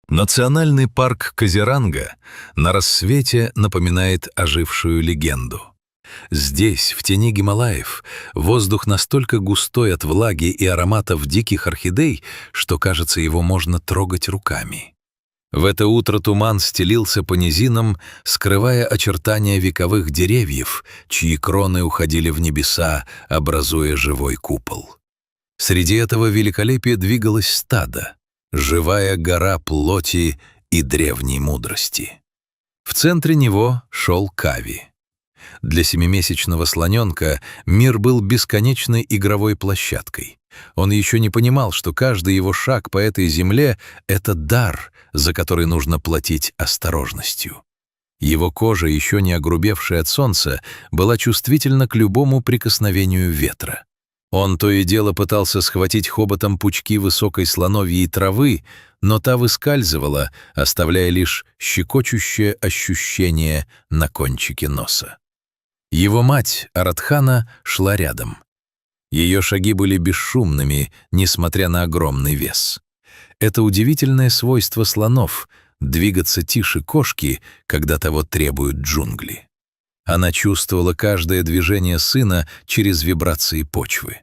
Национальный парк Казиранга на рассвете напоминает ожившую легенду. Здесь, в тени Гималаев, воздух настолько густой от влаги и ароматов диких орхидей, что, кажется, его можно трогать руками. В это утро туман стелился по низинам, скрывая очертания вековых деревьев, чьи кроны уходили в небеса, образуя живой купол. Среди этого великолепия двигалось стадо, живая гора плоти и древней мудрости. В центре него шел Кави. Для семимесячного слоненка мир был бесконечной игровой площадкой. Он еще не понимал, что каждый его шаг по этой земле — это дар, за который нужно платить осторожностью. Его кожа, еще не огрубевшая от солнца, была чувствительна к любому прикосновению ветра. Он то и дело пытался схватить хоботом пучки высокой слоновьей травы, но та выскальзывала, оставляя лишь щекочущее ощущение на кончике носа. Его мать, Аратхана, шла рядом. Ее шаги были бесшумными, несмотря на огромный вес. Это удивительное свойство слонов — двигаться тише кошки, когда того требуют джунгли. Она чувствовала каждое движение сына через вибрации почвы.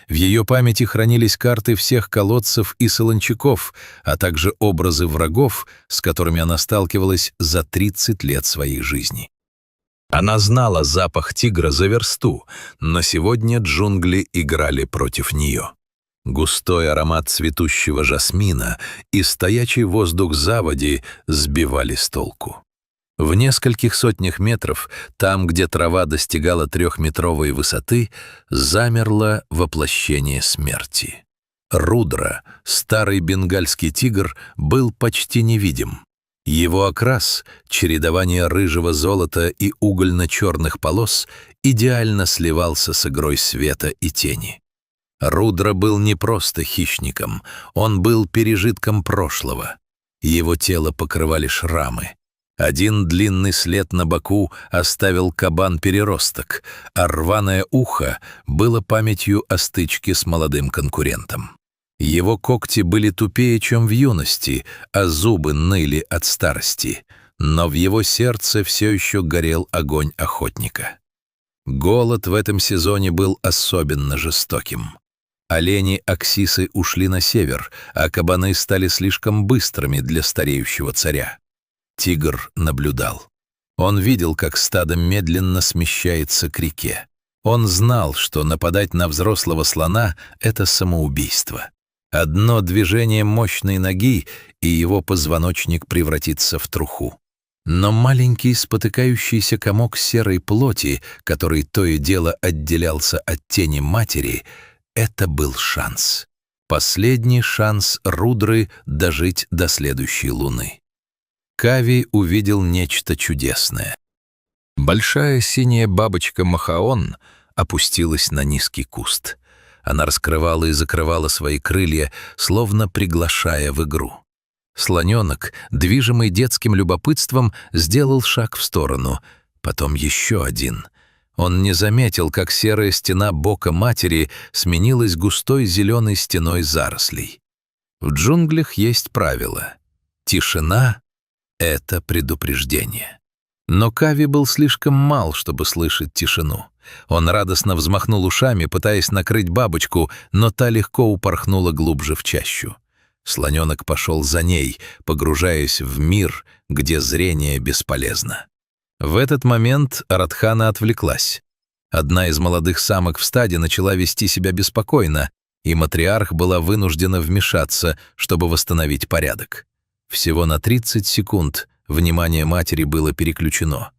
В ее памяти хранились карты всех колодцев и солончаков, а также образы врагов, с которыми она сталкивалась за 30 лет своей жизни. Она знала запах тигра за версту, но сегодня джунгли играли против нее. Густой аромат цветущего жасмина и стоячий воздух заводи сбивали с толку. В нескольких сотнях метров, там, где трава достигала 3-метровой высоты, замерло воплощение смерти. Рудра, старый бенгальский тигр, был почти невидим. Его окрас, чередование рыжего золота и угольно-черных полос, идеально сливался с игрой света и тени. Рудра был не просто хищником, он был пережитком прошлого. Его тело покрывали шрамы. Один длинный след на боку оставил кабан-переросток, а рваное ухо было памятью о стычке с молодым конкурентом. Его когти были тупее, чем в юности, а зубы ныли от старости, но в его сердце все еще горел огонь охотника. Голод в этом сезоне был особенно жестоким. Олени-аксисы ушли на север, а кабаны стали слишком быстрыми для стареющего царя. Тигр наблюдал. Он видел, как стадо медленно смещается к реке. Он знал, что нападать на взрослого слона — это самоубийство. Одно движение мощной ноги, и его позвоночник превратится в труху. Но маленький спотыкающийся комок серой плоти, который то и дело отделялся от тени матери, это был шанс. Последний шанс Рудры дожить до следующей луны. Кави увидел нечто чудесное. Большая синяя бабочка Махаон опустилась на низкий куст. Она раскрывала и закрывала свои крылья, словно приглашая в игру. Слоненок, движимый детским любопытством, сделал шаг в сторону, потом еще один. Он не заметил, как серая стена бока матери сменилась густой зеленой стеной зарослей. В джунглях есть правило. Тишина — это предупреждение. Но Кави был слишком мал, чтобы слышать тишину. Он радостно взмахнул ушами, пытаясь накрыть бабочку, но та легко упорхнула глубже в чащу. Слоненок пошел за ней, погружаясь в мир, где зрение бесполезно. В этот момент Аратхана отвлеклась. Одна из молодых самок в стаде начала вести себя беспокойно, и матриарх была вынуждена вмешаться, чтобы восстановить порядок. Всего на 30 секунд внимание матери было переключено.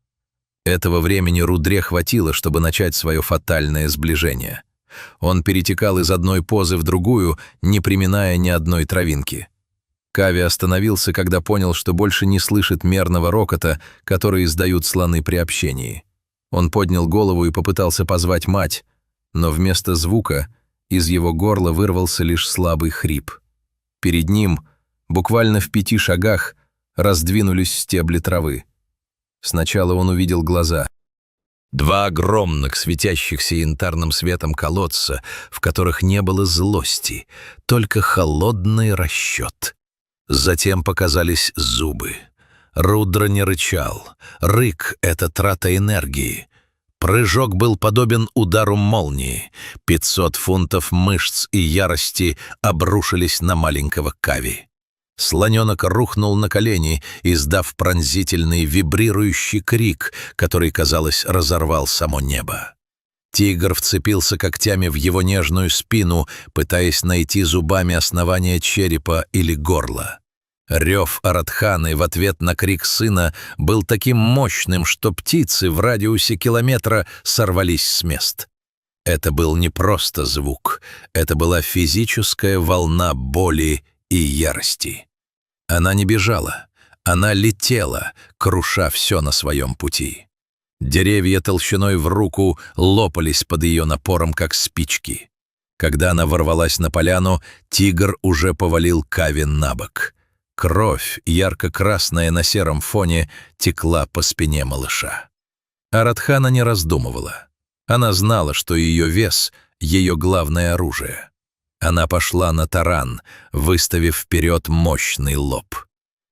Этого времени Рудре хватило, чтобы начать свое фатальное сближение. Он перетекал из одной позы в другую, не приминая ни одной травинки. Кави остановился, когда понял, что больше не слышит мерного рокота, который издают слоны при общении. Он поднял голову и попытался позвать мать, но вместо звука из его горла вырвался лишь слабый хрип. Перед ним, буквально в 5 шагах, раздвинулись стебли травы. Сначала он увидел глаза. 2 огромных, светящихся янтарным светом колодца, в которых не было злости, только холодный расчет. Затем показались зубы. Рудра не рычал. Рык — это трата энергии. Прыжок был подобен удару молнии. 500 фунтов мышц и ярости обрушились на маленького Кави. Слоненок рухнул на колени, издав пронзительный вибрирующий крик, который, казалось, разорвал само небо. Тигр вцепился когтями в его нежную спину, пытаясь найти зубами основание черепа или горла. Рев Аратханы в ответ на крик сына был таким мощным, что птицы в радиусе километра сорвались с мест. Это был не просто звук, это была физическая волна боли и ярости. Она не бежала, она летела, круша все на своем пути. Деревья толщиной в руку лопались под ее напором, как спички. Когда она ворвалась на поляну, тигр уже повалил Кави на бок. Кровь, ярко-красная на сером фоне, текла по спине малыша. Аратхана не раздумывала. Она знала, что ее вес — ее главное оружие. Она пошла на таран, выставив вперед мощный лоб.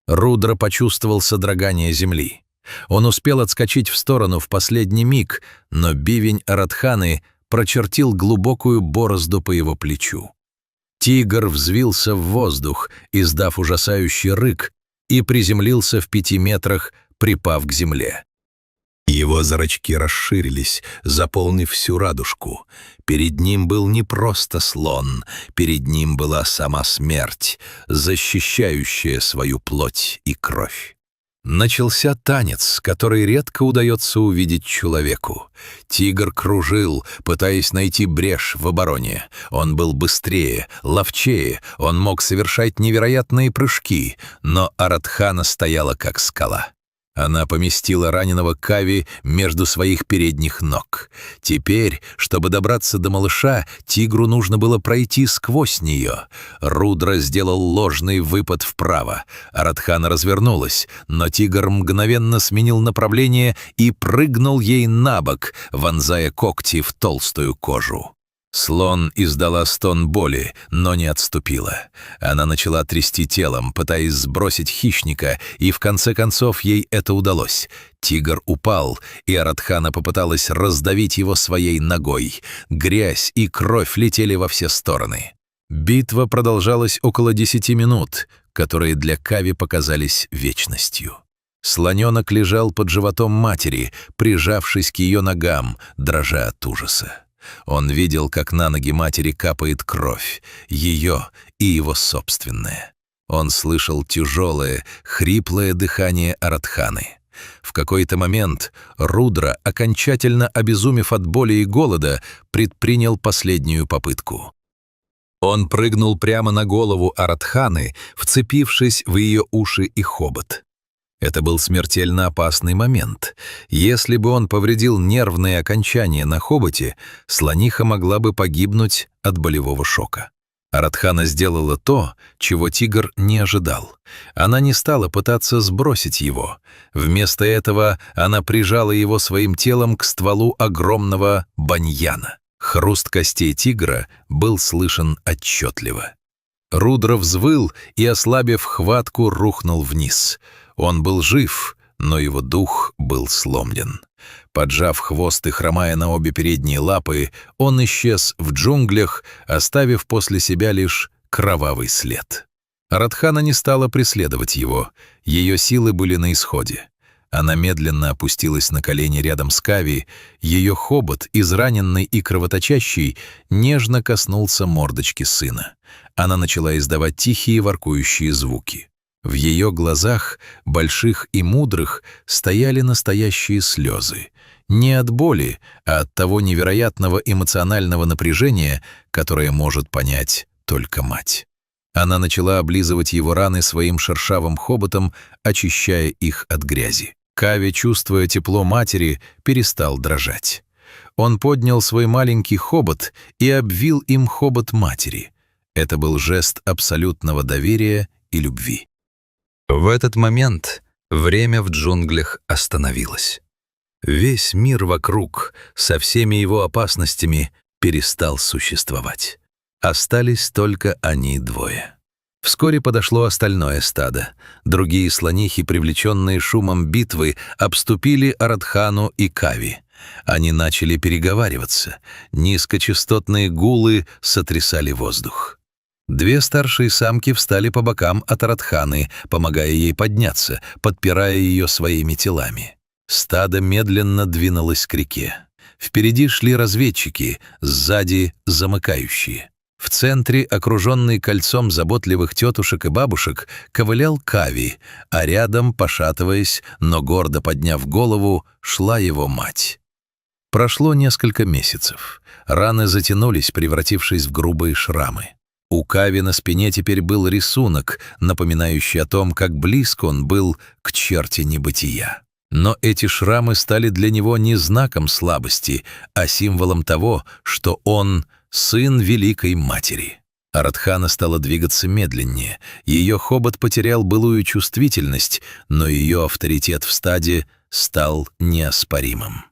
Рудра почувствовал содрогание земли. Он успел отскочить в сторону в последний миг, но бивень Аратханы прочертил глубокую борозду по его плечу. Тигр взвился в воздух, издав ужасающий рык, и приземлился в 5 метрах, припав к земле. Его зрачки расширились, заполнив всю радужку. Перед ним был не просто слон, перед ним была сама смерть, защищающая свою плоть и кровь. Начался танец, который редко удается увидеть человеку. Тигр кружил, пытаясь найти брешь в обороне. Он был быстрее, ловчее, он мог совершать невероятные прыжки, но Аратхана стояла как скала. Она поместила раненого Кави между своих передних ног. Теперь, чтобы добраться до малыша, тигру нужно было пройти сквозь нее. Рудра сделал ложный выпад вправо. Аратхана развернулась, но тигр мгновенно сменил направление и прыгнул ей на бок, вонзая когти в толстую кожу. Слон издала стон боли, но не отступила. Она начала трясти телом, пытаясь сбросить хищника, и в конце концов ей это удалось. Тигр упал, и Аратхана попыталась раздавить его своей ногой. Грязь и кровь летели во все стороны. Битва продолжалась около 10 минут, которые для Кави показались вечностью. Слоненок лежал под животом матери, прижавшись к ее ногам, дрожа от ужаса. Он видел, как на ноги матери капает кровь, ее и его собственная. Он слышал тяжелое, хриплое дыхание Аратханы. В какой-то момент Рудра, окончательно обезумев от боли и голода, предпринял последнюю попытку. Он прыгнул прямо на голову Аратханы, вцепившись в ее уши и хобот. Это был смертельно опасный момент. Если бы он повредил нервные окончания на хоботе, слониха могла бы погибнуть от болевого шока. Аратхана сделала то, чего тигр не ожидал. Она не стала пытаться сбросить его. Вместо этого она прижала его своим телом к стволу огромного баньяна. Хруст костей тигра был слышен отчетливо. Рудра взвыл и, ослабив хватку, рухнул вниз. Он был жив, но его дух был сломлен. Поджав хвост и хромая на обе передние лапы, он исчез в джунглях, оставив после себя лишь кровавый след. Аратхана не стала преследовать его, ее силы были на исходе. Она медленно опустилась на колени рядом с Кави, ее хобот, израненный и кровоточащий, нежно коснулся мордочки сына. Она начала издавать тихие воркующие звуки. В ее глазах, больших и мудрых, стояли настоящие слезы. Не от боли, а от того невероятного эмоционального напряжения, которое может понять только мать. Она начала облизывать его раны своим шершавым хоботом, очищая их от грязи. Кави, чувствуя тепло матери, перестал дрожать. Он поднял свой маленький хобот и обвил им хобот матери. Это был жест абсолютного доверия и любви. В этот момент время в джунглях остановилось. Весь мир вокруг, со всеми его опасностями, перестал существовать. Остались только они двое. Вскоре подошло остальное стадо. Другие слонихи, привлеченные шумом битвы, обступили Арадхану и Кави. Они начали переговариваться. Низкочастотные гулы сотрясали воздух. Две старшие самки встали по бокам от Арадханы, помогая ей подняться, подпирая ее своими телами. Стадо медленно двинулось к реке. Впереди шли разведчики, сзади — замыкающие. В центре, окруженный кольцом заботливых тетушек и бабушек, ковылял Кави, а рядом, пошатываясь, но гордо подняв голову, шла его мать. Прошло несколько месяцев. Раны затянулись, превратившись в грубые шрамы. У Кави на спине теперь был рисунок, напоминающий о том, как близко он был к черте небытия. Но эти шрамы стали для него не знаком слабости, а символом того, что он — сын Великой Матери. Арадхана стала двигаться медленнее, ее хобот потерял былую чувствительность, но ее авторитет в стаде стал неоспоримым.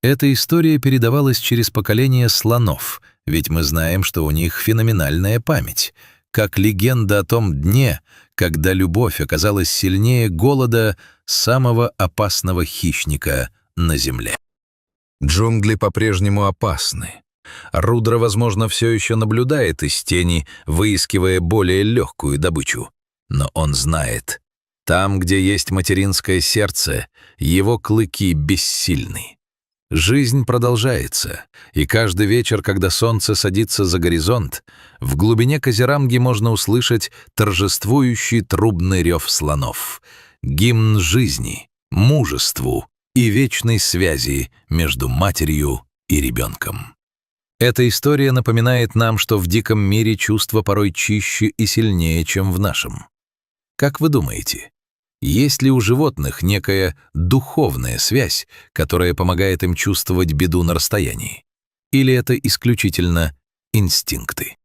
Эта история передавалась через поколения слонов, ведь мы знаем, что у них феноменальная память, как легенда о том дне, когда любовь оказалась сильнее голода самого опасного хищника на земле. Джунгли по-прежнему опасны. Рудра, возможно, все еще наблюдает из тени, выискивая более легкую добычу. Но он знает, там, где есть материнское сердце, его клыки бессильны. Жизнь продолжается, и каждый вечер, когда солнце садится за горизонт, в глубине Казиранги можно услышать торжествующий трубный рев слонов, гимн жизни, мужеству и вечной связи между матерью и ребенком. Эта история напоминает нам, что в диком мире чувства порой чище и сильнее, чем в нашем. Как вы думаете, есть ли у животных некая духовная связь, которая помогает им чувствовать беду на расстоянии? Или это исключительно инстинкты?